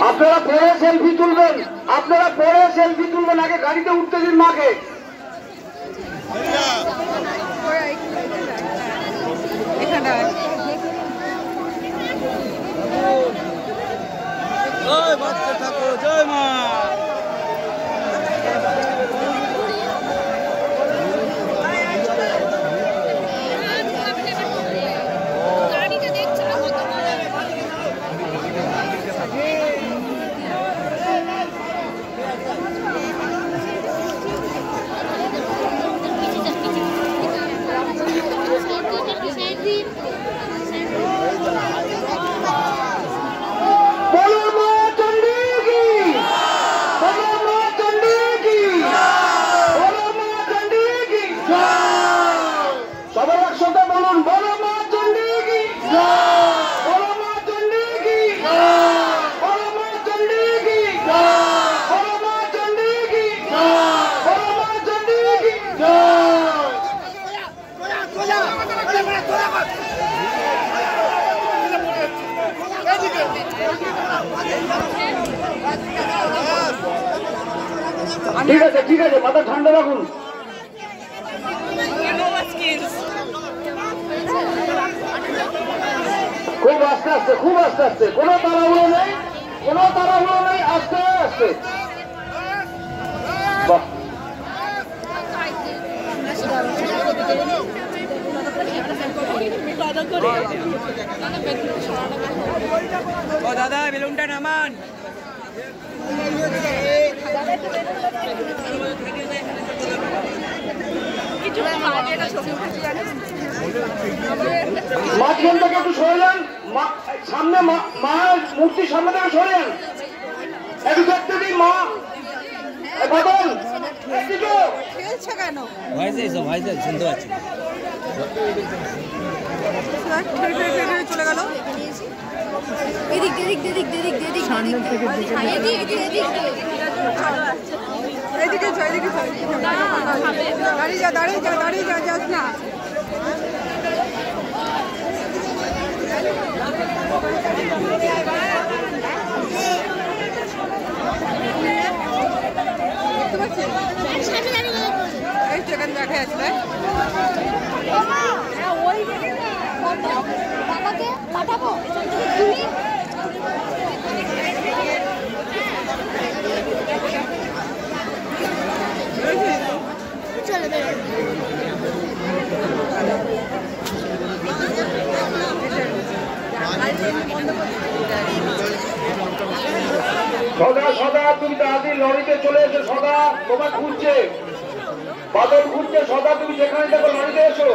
আপনারা পরে সেলফি তুলবেন, আপনারা পরে সেলফি তুলবেন, আগে গাড়িতে উঠতে দিন মাকে। জয় বাচ্চা ঠাকুর, জয় মা। ঠিক আছে, ঠিক আছে, মাথা ঠান্ডা রাখুন। খুব আস্তে আস্তে, খুব আস্তে আস্তে, কোনো তাড়াহুড়ো নেই, কোনো তাড়াহুড়ো নেই, আস্তে আস্তে। বাহ, ও দাদা বেলুনটা নামান। মাঝখান থেকে একটু সরে যান, সামনে মায়ের মূর্তির সামনে থেকে সরে যান, একটু দেখতে দিন মা। বাদল খেলছে কেন? শুনতে পাচ্ছি চলে গেল এদিক এদিক এদিক এদিক এদিক এদিকে দাঁড়িয়ে যা দাঁড়িয়ে যা দাঁড়িয়ে যা যাস না। এই সেখানে দেখা যাচ্ছে পাঠাবো সদা সদা তুমি তাড়াতাড়ি লরিতে চলে এসো, সদা তোমার ঘুরছে, বাদল ঘুরছে, সদা তুমি যেখানে দেখো লরিতে এসো।